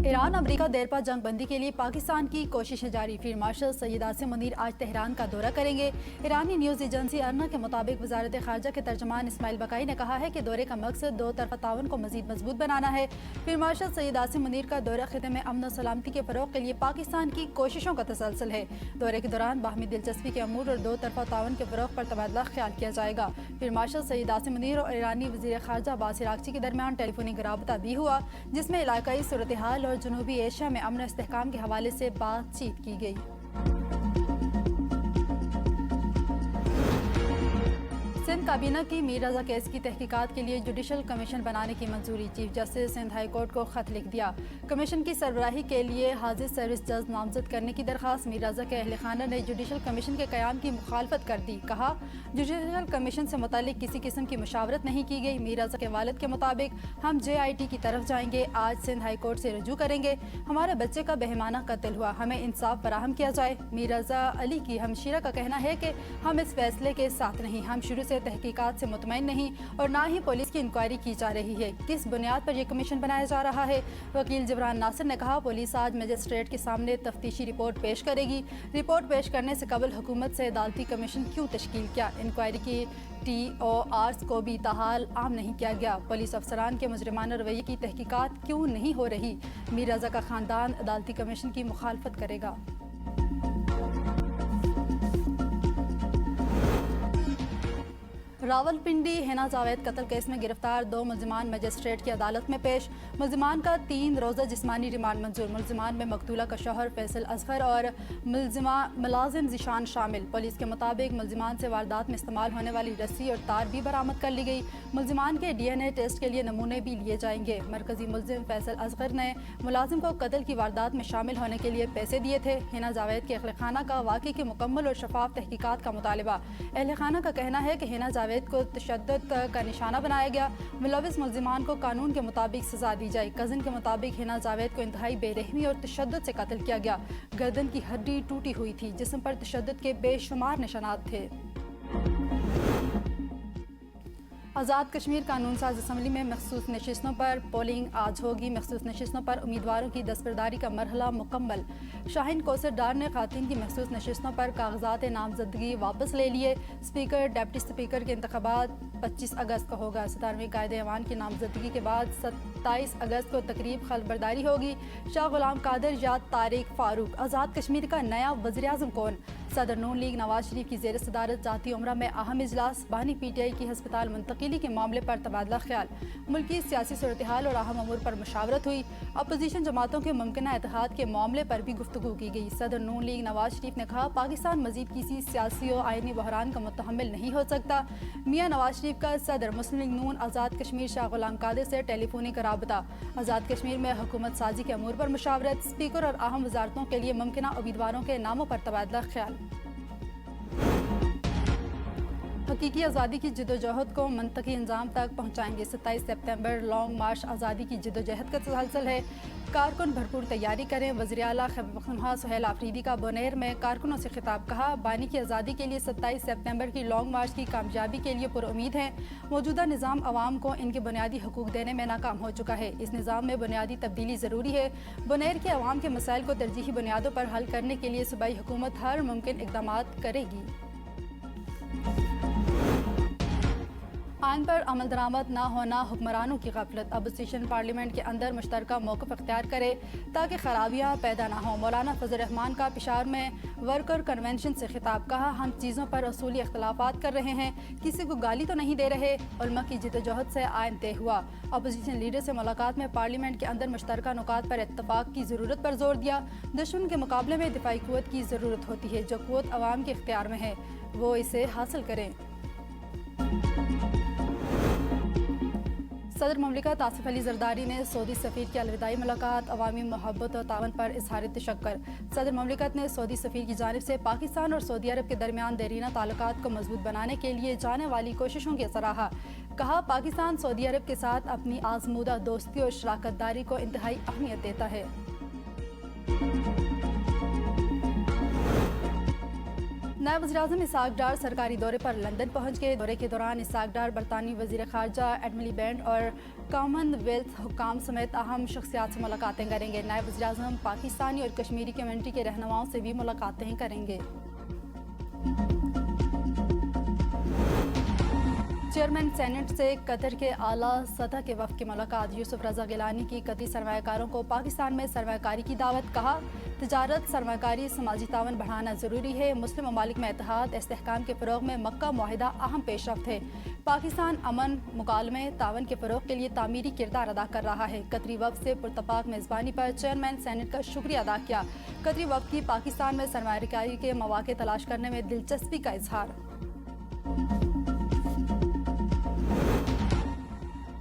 ایران امریکہ دیرپا جنگ بندی کے لیے پاکستان کی کوششیں جاری۔ فیلڈ مارشل سید عاصم منیر آج تہران کا دورہ کریں گے۔ ایرانی نیوز ایجنسی ارنا کے مطابق وزارت خارجہ کے ترجمان اسماعیل بقائی نے کہا ہے کہ دورے کا مقصد دو طرفہ تعاون کو مزید مضبوط بنانا ہے۔ فیلڈ مارشل سید عاصم منیر کا دورہ خطے میں امن و سلامتی کے فروغ کے لیے پاکستان کی کوششوں کا تسلسل ہے۔ دورے کے دوران باہمی دلچسپی کے امور اور دو طرفہ تعاون کے فروغ پر تبادلہ خیال کیا جائے گا۔ فیلڈ مارشل سید عاصم منیر اور ایرانی وزیر خارجہ عباس عراقچی کے درمیان ٹیلی فونک رابطہ بھی ہوا، جس میں علاقائی صورتحال اور جنوبی ایشیا میں امن و استحکام کے حوالے سے بات چیت کی گئی۔ سندھ کابینہ کی میر رضا کیس کی تحقیقات کے لیے جوڈیشل کمیشن بنانے کی منظوری۔ Chief justice Sindh high court کو خط لکھ دیا۔ کمیشن کی سربراہی کے لیے حاضر سروس جج نامزد کرنے کی درخواست۔ میر رضا کے اہل خانہ نے جوڈیشل کمیشن کے قیام کی مخالفت کر دی۔ کہا، جوڈیشل کمیشن سے متعلق کسی قسم کی مشاورت نہیں کی گئی۔ میر رضا کے والد کے مطابق ہم JIT کی طرف جائیں گے، آج سندھ ہائی کورٹ سے رجوع کریں گے۔ ہمارے بچے کا بہیمانہ قتل ہوا، ہمیں انصاف فراہم کیا جائے۔ میر رضا علی کی ہمشیرہ کا کہنا ہے کہ ہم اس فیصلے کے ساتھ نہیں، ہم شروع سے تحقیقات سے مطمئن نہیں اور نہ ہی پولیس کی انکوائری کی جا رہی ہے۔ کس بنیاد پر یہ کمیشن بنایا جا رہا ہے؟ وکیل جبران ناصر نے کہا، پولیس آج مجسٹریٹ کے سامنے تفتیشی رپورٹ پیش کرے گی۔ رپورٹ پیش کرنے سے قبل حکومت سے عدالتی کمیشن کیوں تشکیل کیا؟ انکوائری کی TORs کو بھی تاحال عام نہیں کیا گیا۔ پولیس افسران کے مجرمانہ رویے کی تحقیقات کیوں نہیں ہو رہی؟ میر رضا کا خاندان عدالتی کمیشن کی مخالفت کرے گا۔ راولپنڈی حنا جاوید قتل کیس میں گرفتار 2 ملزمان مجسٹریٹ کی عدالت میں پیش۔ ملزمان کا 3 روزہ جسمانی ریمانڈ منظور۔ ملزمان میں مقتولہ کا شوہر فیصل اصغر اور ملازم ذیشان شامل۔ پولیس کے مطابق ملزمان سے واردات میں استعمال ہونے والی رسی اور تار بھی برآمد کر لی گئی۔ ملزمان کے DNA ٹیسٹ کے لیے نمونے بھی لیے جائیں گے۔ مرکزی ملزم فیصل اصغر نے ملازم کو قتل کی واردات میں شامل ہونے کے لیے پیسے دیے تھے۔ حنا جاوید کے اہل خانہ کا واقعے کی مکمل اور شفاف تحقیقات کا مطالبہ۔ اہل خانہ کا کہنا ہے کہ حنا جاوید کو تشدد کا نشانہ بنایا گیا، ملوث ملزمان کو قانون کے مطابق سزا دی جائے۔ کزن کے مطابق حنا جاوید کو انتہائی بے رحمی اور تشدد سے قتل کیا گیا۔ گردن کی ہڈی ٹوٹی ہوئی تھی، جسم پر تشدد کے بے شمار نشانات تھے۔ آزاد کشمیر قانون ساز اسمبلی میں مخصوص نشستوں پر پولنگ آج ہوگی۔ مخصوص نشستوں پر امیدواروں کی دستبرداری کا مرحلہ مکمل۔ شاہین کوثر ڈار نے خواتین کی مخصوص نشستوں پر کاغذات نامزدگی واپس لے لیے۔ اسپیکر، ڈپٹی اسپیکر کے انتخابات 25 اگست کو ہوگا۔ 17ویں قائد ایوان کی نامزدگی کے بعد 27 اگست کو تقریب خلق برداری ہوگی۔ شاہ غلام قادر یا طارق فاروق؟ آزاد کشمیر کا نیا وزیر اعظم کون؟ صدر نون لیگ نواز شریف کی زیر صدارت ذاتی عمرہ میں اہم اجلاس۔ بانی PTI کی ہسپتال منتقلی کے معاملے پر تبادلہ خیال۔ ملکی سیاسی صورتحال اور اہم امور پر مشاورت ہوئی۔ اپوزیشن جماعتوں کے ممکنہ اتحاد کے معاملے پر بھی گفتگو کی گئی۔ صدر نون لیگ نواز شریف نے کہا، پاکستان مزید کسی سیاسی و آئینی بحران کا متحمل نہیں ہو سکتا۔ میاں نواز شریف کا صدر مسلم لیگ نون آزاد کشمیر شاہ غلام قادر سے ٹیلی فونک رابطہ۔ آزاد کشمیر میں حکومت سازی کے امور پر مشاورت۔ اسپیکر اور اہم وزارتوں کے لیے ممکنہ امیدواروں کے ناموں پر تبادلہ خیال۔ حقیقی آزادی کی جدوجہد کو منطقی انجام تک پہنچائیں گے۔ 27 سپتمبر لانگ مارچ آزادی کی جدوجہد کا تسلسل ہے، کارکن بھرپور تیاری کریں۔ وزیر اعلیٰ خیبر پختونخوا سہیل آفریدی کا بونیر میں کارکنوں سے خطاب۔ کہا، بانی کی آزادی کے لیے 27 سپتمبر کی لانگ مارچ کی کامیابی کے لیے پرامید ہیں۔ موجودہ نظام عوام کو ان کے بنیادی حقوق دینے میں ناکام ہو چکا ہے۔ اس نظام میں بنیادی تبدیلی ضروری ہے۔ بونیر کے عوام کے مسائل کو ترجیحی بنیادوں پر حل کرنے کے لیے صوبائی حکومت ہر ممکن اقدامات کرے گی۔ آئین پر عمل درآمد نہ ہونا حکمرانوں کی غفلت۔ اپوزیشن پارلیمنٹ کے اندر مشترکہ موقف اختیار کرے تاکہ خرابیاں پیدا نہ ہوں۔ مولانا فضل الرحمان کا پشاور میں ورکر کنونشن سے خطاب۔ کہا، ہم چیزوں پر اصولی اختلافات کر رہے ہیں، کسی کو گالی تو نہیں دے رہے۔ علماء کی جدوجہد سے آئین طے ہوا۔ اپوزیشن لیڈر سے ملاقات میں پارلیمنٹ کے اندر مشترکہ نکات پر اتفاق کی ضرورت پر زور دیا۔ دشمن کے مقابلے میں دفاعی قوت کی ضرورت ہوتی ہے، جو قوت عوام کے اختیار میں ہے، وہ اسے حاصل کریں۔ صدر مملکت آصف علی زرداری نے سعودی سفیر کی الوداعی ملاقات۔ عوامی محبت و تعاون پر اظہار تشکر۔ صدر مملکت نے سعودی سفیر کی جانب سے پاکستان اور سعودی عرب کے درمیان دیرینہ تعلقات کو مضبوط بنانے کے لیے جانے والی کوششوں کی سراہا۔ کہا، پاکستان سعودی عرب کے ساتھ اپنی آزمودہ دوستی اور شراکت داری کو انتہائی اہمیت دیتا ہے۔ नायब वज़ीर-ए-आज़म इसहाक डार सरकारी दौरे पर लंदन पहुंच गए। दौरे के दौरान इसहाक डार बरतानवी वज़ीर ख़ारजा एडमिली बैंड और कॉमनवेल्थ हुक्काम समेत अहम शख्सियात से मुलाकातें करेंगे। नायब वज़ीर-ए-आज़म पाकिस्तानी और कश्मीरी कम्यूनिटी के रहनुमाओं से भी मुलाकातें करेंगे। चेयरमैन सेनेट से कतर के आला सतह के वफ़द की मुलाकात। यूसुफ रज़ा गिलानी की कतई सरमायाकारों को पाकिस्तान में सरमायाकारी की दावत। कहा, तिजारत, सरमायाकारी, समाजी तावन बढ़ाना ज़रूरी है। मुस्लिम ममालिक में इत्तेहाद, इस्तेहकाम के फ़रोग़ में मक्का मुआहिदा अहम पेशरफ्त है। पाकिस्तान अमन, मुकालमे, तावन के फ़रोग़ के लिए तामीरी किरदार अदा कर रहा है। कतरी वफ़द से पुरतपाक मेज़बानी पर चेयरमैन सेनेट का शुक्रिया अदा किया। कतरी वफ़द की पाकिस्तान में सरमायाकारी के मौक़े तलाश करने में दिलचस्पी का इजहार।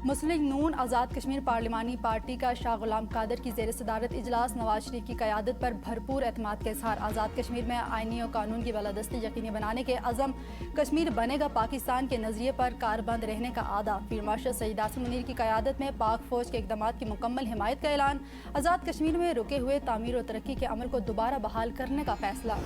मुस्लिम लीग नून आज़ाद कश्मीर पार्लिमानी पार्टी का शाह गुलाम कादर की ज़ेर सदारत इजलास। नवाज शरीफ की क़यादत पर भरपूर एतमाद का इजहार। आज़ाद कश्मीर में आईनी और कानून की बालादस्ती यकीनी बनाने के अज़म। कश्मीर बनेगा पाकिस्तान के नज़रिए पर कारबंद रहने का आदा। फील्ड मार्शल सईद आसिम मुनीर की क़यादत में पाक फ़ौज के इक़दामात की मुकम्मल हिमायत का ऐलान। आज़ाद कश्मीर में रुके हुए तामीर और तरक्की के अमल को दोबारा बहाल करने का फैसला।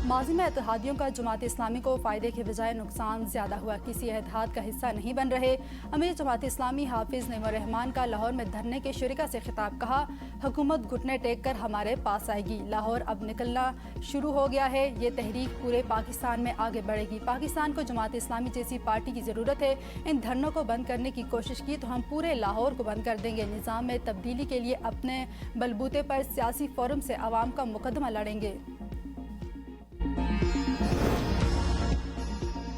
माजी में इत्तेहादियों का जमात इस्लामी को फ़ायदे के बजाय नुकसान ज़्यादा हुआ। किसी इत्तेहाद का हिस्सा नहीं बन रहे। अमीर जमात इस्लामी हाफिज़ नईमुर रहमान का लाहौर में धरने के शुरिका से खिताब। कहा, हुकूमत घुटने टेक कर हमारे पास आएगी। लाहौर अब निकलना शुरू हो गया है। ये तहरीक पूरे पाकिस्तान में आगे बढ़ेगी। पाकिस्तान को जमात इस्लामी जैसी पार्टी की ज़रूरत है। इन धरनों को बंद करने की कोशिश की तो हम पूरे लाहौर को बंद कर देंगे। निज़ाम में तब्दीली के लिए अपने बलबूते पर सियासी फोरम से आवाम का मुकदमा लड़ेंगे।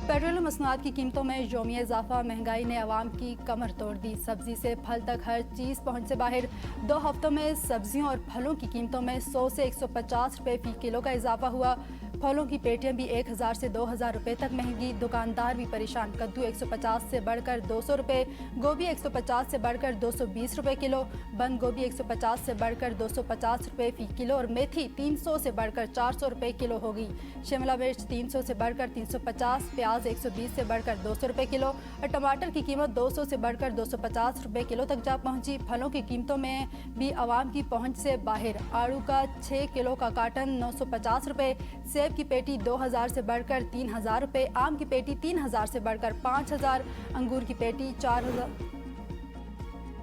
पेट्रोल मसनूआत की कीमतों में यौमिया इजाफा। महंगाई ने अवाम की कमर तोड़ दी। सब्जी से फल तक हर चीज़ पहुँच से बाहर। 2 हफ्तों में सब्जियों और फलों की कीमतों में 100 से 150 रुपये फ़ी किलो का इजाफा हुआ। फलों की पेटियां भी 1000 से 2000 रुपये तक महंगी। दुकानदार भी परेशान। कद्दू 150 से बढ़कर 200 रुपये, गोभी 150 से बढ़कर 220 रुपये किलो, बंद गोभी 150 से बढ़कर 250 रुपये फ़ी किलो और मेथी 300 से बढ़कर 400 रुपये किलो होगी। शिमला मिर्च 300 से बढ़कर 350, प्याज 120 से बढ़कर 200 रुपये किलो और टमाटर की कीमत 200 से बढ़कर 250 रुपये किलो तक जा पहुंची। फलों की कीमतों में भी आवाम की पहुंच से बाहर। आड़ू का 6 किलो का कार्टन 950 रुपये, सेब की पेटी 2000 से बढ़कर 3000 रुपये, आम की पेटी 3000 से बढ़कर 5000, अंगूर की पेटी 4000।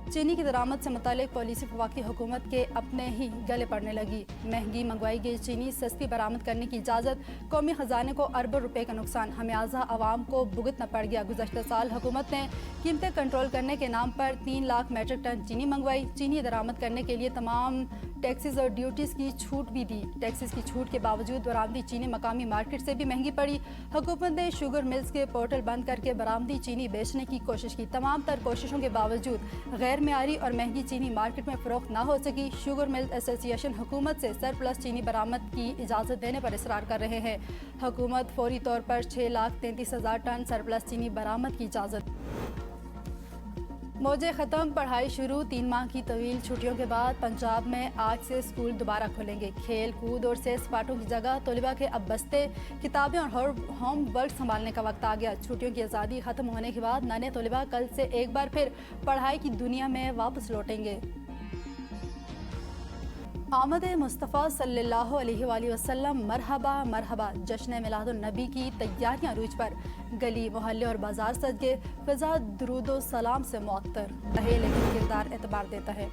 चीनी की दरामद से मुतालिक पॉलिसी वफाकी हुकूमत के अपने ही गले पड़ने लगी। महंगी मंगवाई गई चीनी सस्ती बरामद करने की इजाज़त। कौमी ख़जाने को अरबों रुपए का नुकसान। हमेयाजा आवाम को भुगतना पड़ गया। गुज़श्ता साल हुकूमत ने कीमतें कंट्रोल करने के नाम पर 3 लाख मेट्रिक टन चीनी मंगवाई। चीनी दरामद करने के लिए तमाम टैक्सेस और ड्यूटीज़ की छूट भी दी। टैक्सेस की छूट के बावजूद बरामदी चीनी मकामी मार्केट से भी महंगी पड़ी। हुकूमत ने शुगर मिल्स के पोर्टल बंद करके बरामदी चीनी बेचने की कोशिश की। तमाम तर कोशिशों के बावजूद गैर मेयारी और महंगी चीनी मार्केट में फ़रोख्त ना हो सकी। शुगर मिल एसोसिएशन हुकूमत से सरप्लस चीनी बरामद की इजाज़त देने पर इसरार कर रहे हैं। हुकूमत फौरी तौर पर 6,33,000 टन सरप्लस चीनी बरामद की इजाज़त। मौजे ख़त्म, पढ़ाई शुरू। 3 माह की तवील छुट्टियों के बाद पंजाब में आज से स्कूल दोबारा खुलेंगे। खेल कूद और सैर सपाटों की जगह तलबा के अब बस्ते, किताबें और होम वर्क संभालने का वक्त आ गया। छुट्टियों की आज़ादी ख़त्म होने के बाद नन्हे तलबा कल से एक बार फिर पढ़ाई की दुनिया में वापस लौटेंगे। आमद मुस्तफ़ा सल्लल्लाहु अलैहि वसल्लम मरहबा मरहबा। जश्न मिलादुन नबी की तैयारियां रूज पर। गली मोहल्ले और बाजार सज गए। फ़िज़ा दुरूदो सलाम से मुअत्तर रहे, लेकिन किरदार एतबार देता है।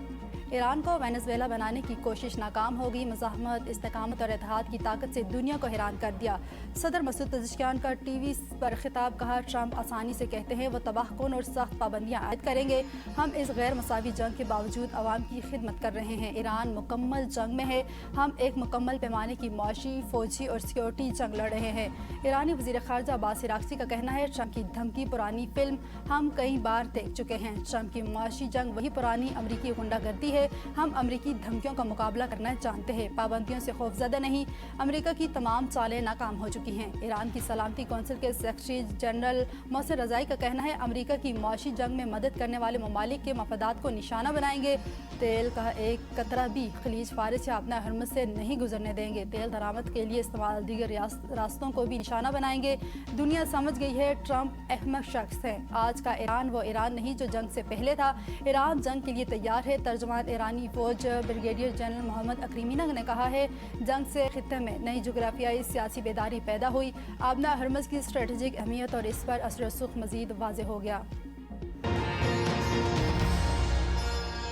ईरान को वेनेज़ुएला बनाने की कोशिश नाकाम होगी। मज़ाहमत, इस्तेकामत और इत्तेहाद की ताकत से दुनिया को हैरान कर दिया। सदर मसूद पज़ेश्कियान का टीवी पर खिताब। कहा, ट्रंप आसानी से कहते हैं वो तबाहकुन और सख्त पाबंदियाँ आयद करेंगे। हम इस गैर मसावी जंग के बावजूद आवाम की खिदमत कर रहे हैं। ईरान मुकम्मल जंग में है। हम एक मुकम्मल पैमाने की मुआशी, फौजी और सिक्योरिटी जंग लड़ रहे हैं। ईरानी वज़ीर ख़ारजा अब्बास इराक़ची का कहना है, ट्रंप की धमकी पुरानी फिल्म, हम कई बार देख चुके हैं। ट्रंप की मुआशी जंग वही पुरानी अमरीकी गुंडागर्दी है। हम अमरीकी धमकियों का मुकाबला करना जानते हैं। पाबंदियों से खौफज़दा नहीं। अमरीका की तमाम चालें नाकाम हो चुकी हैं। ईरान की सलामती कौंसिल के सेक्रेटरी जनरल मोहसिन रज़ाई का कहना है, अमरीका की मुआशी जंग में मदद करने वाले ममालिक के मफादात को निशाना बनाएंगे। तेल का एक कतरा भी खलीज फारिस या अपना हरमत से नहीं गुजरने देंगे। तेल दरामद के लिए इस्तेमाल दीगर रास्तों को भी निशाना बनाएंगे। दुनिया समझ गई है ट्रंप अहमक शख्स है। आज का ईरान वो ईरान नहीं जो जंग से पहले था। ईरान जंग के लिए तैयार है। तर्जुमान ایرانی فوج بریگیڈیئر جنرل محمد اکریمینہ نے کہا ہے جنگ سے خطے میں نئی جغرافیائی سیاسی بیداری پیدا ہوئی، آبنا ہرمز کی اسٹریٹجک اہمیت اور اس پر اثر و رسوخ مزید واضح ہو گیا۔